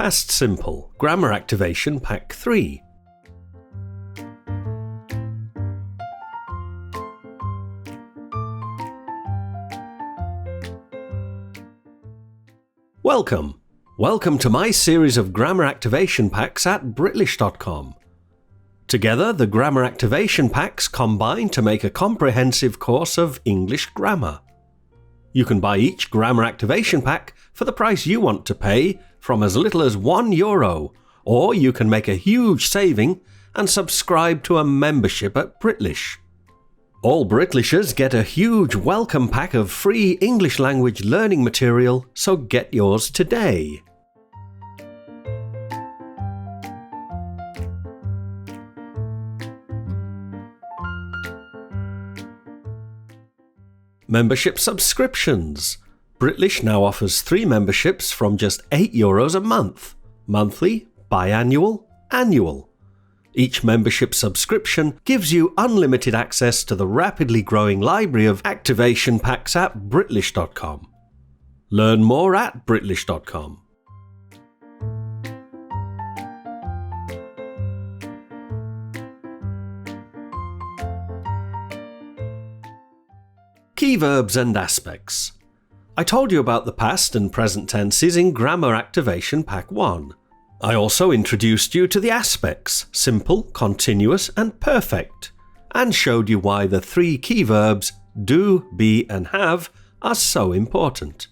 Past Simple, Grammar Activation Pack 3. Welcome! Welcome to my series of grammar activation packs at Britlish.com. Together, the grammar activation packs combine to make a comprehensive course of English grammar. You can buy each grammar activation pack for the price you want to pay from as little as €1, or you can make a huge saving and subscribe to a membership at Britlish. All Britlishers get a huge welcome pack of free English language learning material, so get yours today. Membership subscriptions. Britlish now offers 3 memberships from just €8 a month: monthly, biannual, annual. Each membership subscription gives you unlimited access to the rapidly growing library of activation packs at Britlish.com. Learn more at Britlish.com. Key verbs and aspects. I told you about the past and present tenses in Grammar Activation Pack 1. I also introduced you to the aspects, simple, continuous and perfect, and showed you why the 3 key verbs do, be and have are so important.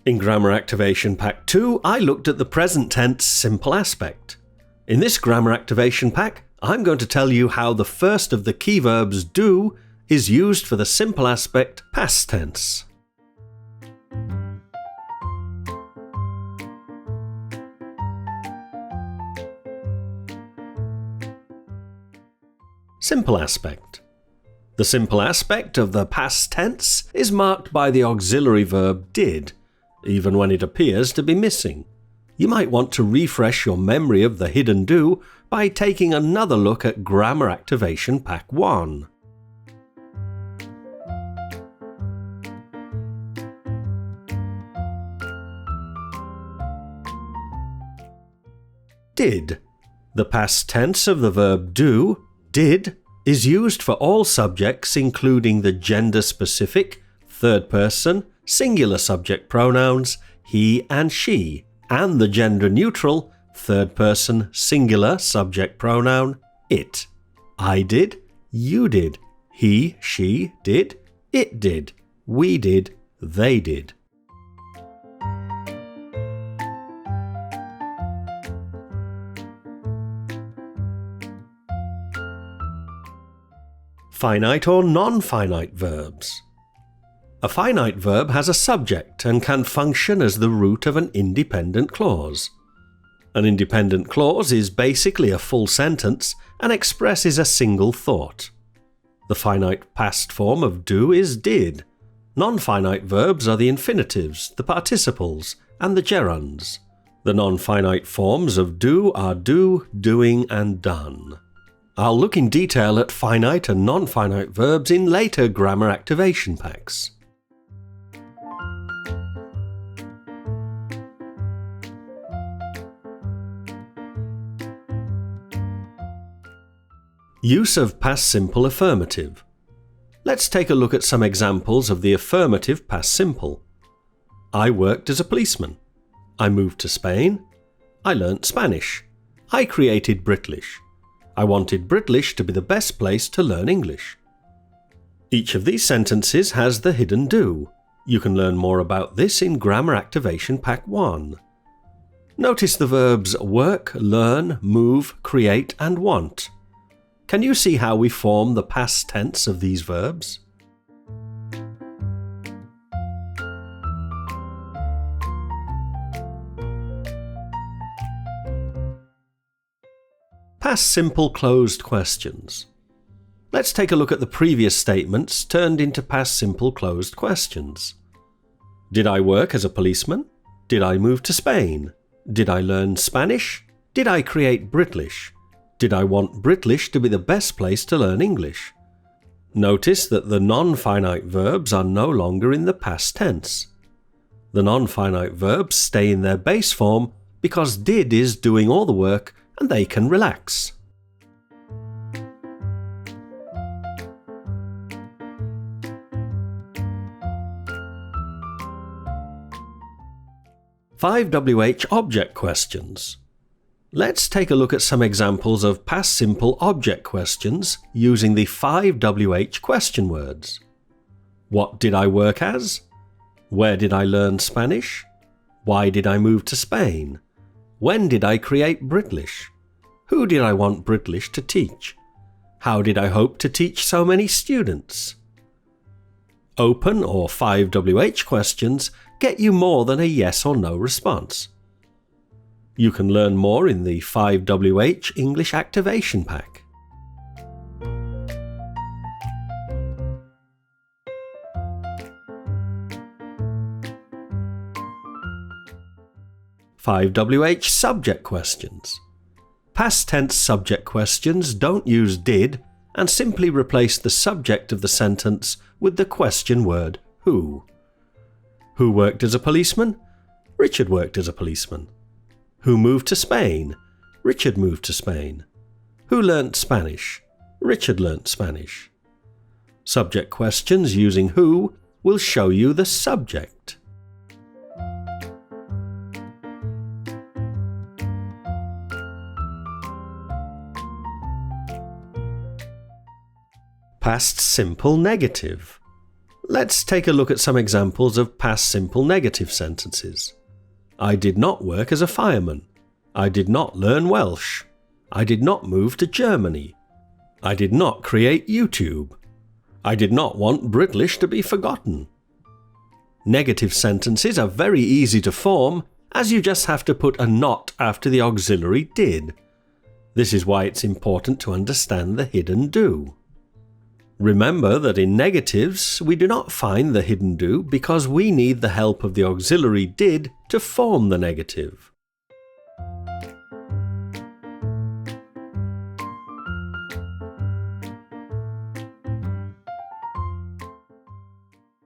In Grammar Activation Pack 2, I looked at the present tense simple aspect. In this Grammar Activation Pack, I'm going to tell you how the first of the key verbs do is used for the simple aspect past tense. Simple aspect. The simple aspect of the past tense is marked by the auxiliary verb did, even when it appears to be missing. You might want to refresh your memory of the hidden do by taking another look at Grammar Activation Pack 1. Did. The past tense of the verb do, did, is used for all subjects including the gender-specific, third-person, singular subject pronouns he and she, and the gender-neutral, third-person, singular subject pronoun it. I did, you did, he, she did, it did, we did, they did. Finite or non-finite verbs. A finite verb has a subject and can function as the root of an independent clause. An independent clause is basically a full sentence and expresses a single thought. The finite past form of do is did. Non-finite verbs are the infinitives, the participles, and the gerunds. The non-finite forms of do are do, doing, and done. I'll look in detail at finite and non-finite verbs in later grammar activation packs. Use of past simple affirmative. Let's take a look at some examples of the affirmative past simple. I worked as a policeman. I moved to Spain. I learnt Spanish. I created Britlish. I wanted Britlish to be the best place to learn English. Each of these sentences has the hidden do. You can learn more about this in Grammar Activation Pack 1. Notice the verbs work, learn, move, create, and want. Can you see how we form the past tense of these verbs? Past simple closed questions. Let's take a look at the previous statements turned into past simple closed questions. Did I work as a policeman? Did I move to Spain? Did I learn Spanish? Did I create Britlish? Did I want Britlish to be the best place to learn English? Notice that the non-finite verbs are no longer in the past tense. The non-finite verbs stay in their base form, because did is doing all the work and they can relax. Five WH object questions. Let's take a look at some examples of past simple object questions using the 5 WH question words. What did I work as? Where did I learn Spanish? Why did I move to Spain? When did I create Britlish? Who did I want Britlish to teach? How did I hope to teach so many students? Open or 5 WH questions get you more than a yes or no response. You can learn more in the 5 WH English Activation Pack. Five WH subject questions. Past tense subject questions don't use did and simply replace the subject of the sentence with the question word who. Who worked as a policeman? Richard worked as a policeman. Who moved to Spain? Richard moved to Spain. Who learnt Spanish? Richard learnt Spanish. Subject questions using who will show you the subject. Past simple negative. Let's take a look at some examples of past simple negative sentences. I did not work as a fireman. I did not learn Welsh. I did not move to Germany. I did not create YouTube. I did not want Britlish to be forgotten. Negative sentences are very easy to form, as you just have to put a not after the auxiliary did. This is why it's important to understand the hidden do. Remember that in negatives, we do not find the hidden do because we need the help of the auxiliary did to form the negative.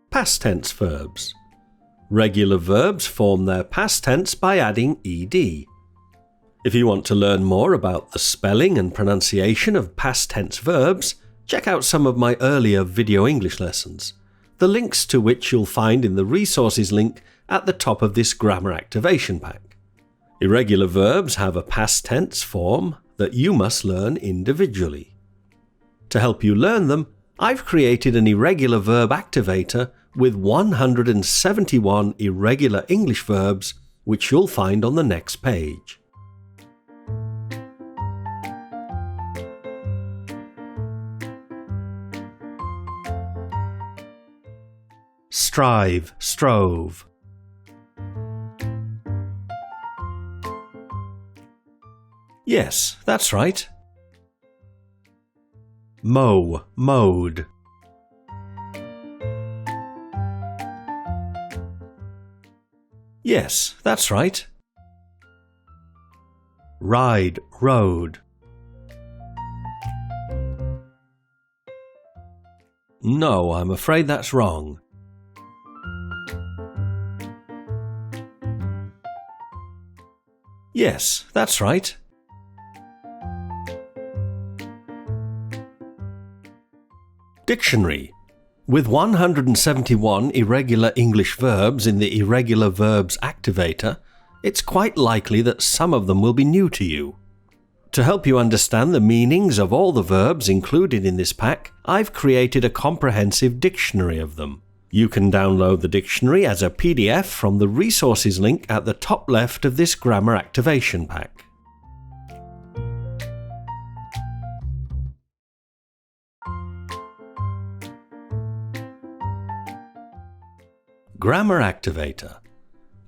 Past tense verbs. Regular verbs form their past tense by adding ed. If you want to learn more about the spelling and pronunciation of past tense verbs, check out some of my earlier video English lessons, the links to which you'll find in the resources link at the top of this grammar activation pack. Irregular verbs have a past tense form that you must learn individually. To help you learn them, I've created an irregular verb activator with 171 irregular English verbs, which you'll find on the next page. Strive, strove. Yes, that's right. Mow, mowed. Yes, that's right. Ride, rode. No, I'm afraid that's wrong. Yes, that's right. Dictionary. With 171 irregular English verbs in the Irregular Verbs Activator, it's quite likely that some of them will be new to you. To help you understand the meanings of all the verbs included in this pack, I've created a comprehensive dictionary of them. You can download the dictionary as a PDF from the resources link at the top left of this grammar activation pack. Grammar Activator.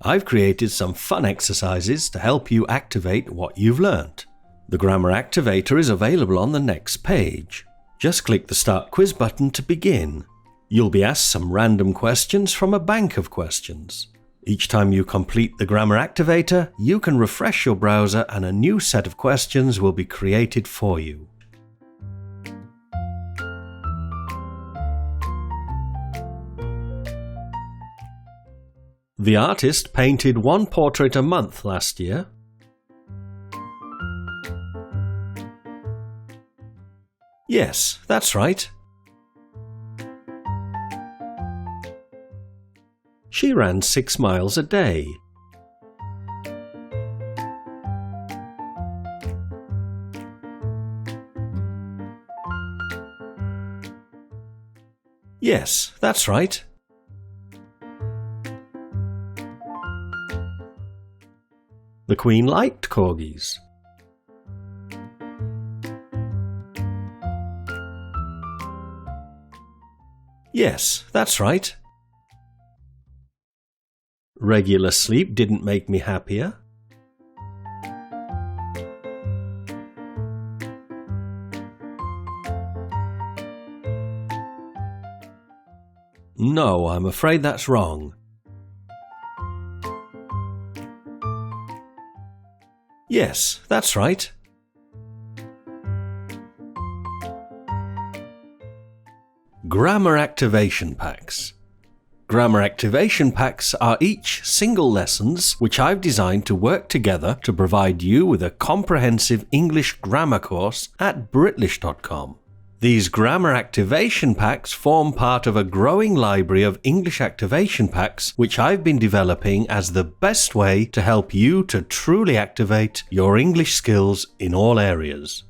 I've created some fun exercises to help you activate what you've learnt. The Grammar Activator is available on the next page. Just click the Start Quiz button to begin. You'll be asked some random questions from a bank of questions. Each time you complete the Grammar Activator, you can refresh your browser and a new set of questions will be created for you. The artist painted one portrait a month last year, Yes, that's right. She ran 6 miles a day. Yes, that's right. The Queen liked corgis. Yes, that's right. Regular sleep didn't make me happier. No, I'm afraid that's wrong. Yes, that's right. Grammar activation packs. Grammar activation packs are each single lessons which I've designed to work together to provide you with a comprehensive English grammar course at Britlish.com. These grammar activation packs form part of a growing library of English activation packs which I've been developing as the best way to help you to truly activate your English skills in all areas.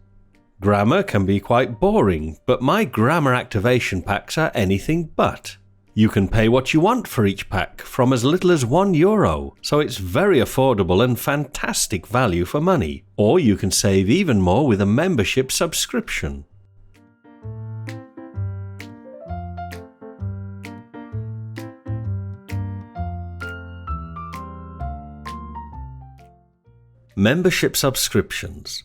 Grammar can be quite boring, but my grammar activation packs are anything but. You can pay what you want for each pack, from as little as €1, so it's very affordable and fantastic value for money. Or you can save even more with a membership subscription. Membership subscriptions.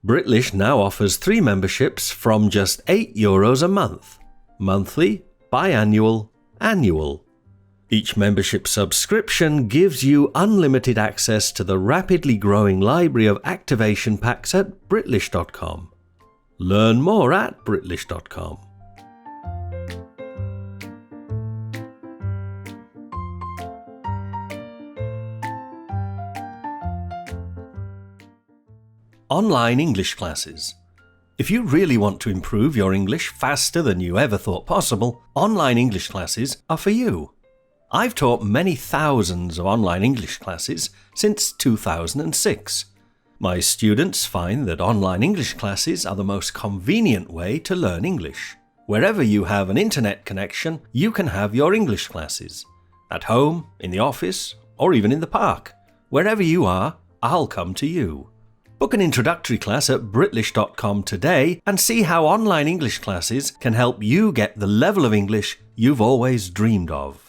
Britlish now offers 3 memberships from just €8 a month: monthly, biannual, annual. Each membership subscription gives you unlimited access to the rapidly growing library of activation packs at Britlish.com. Learn more at Britlish.com. Online English classes. If you really want to improve your English faster than you ever thought possible, online English classes are for you. I've taught many thousands of online English classes since 2006. My students find that online English classes are the most convenient way to learn English. Wherever you have an internet connection, you can have your English classes. At home, in the office, or even in the park. Wherever you are, I'll come to you. Book an introductory class at Britlish.com today and see how online English classes can help you get the level of English you've always dreamed of.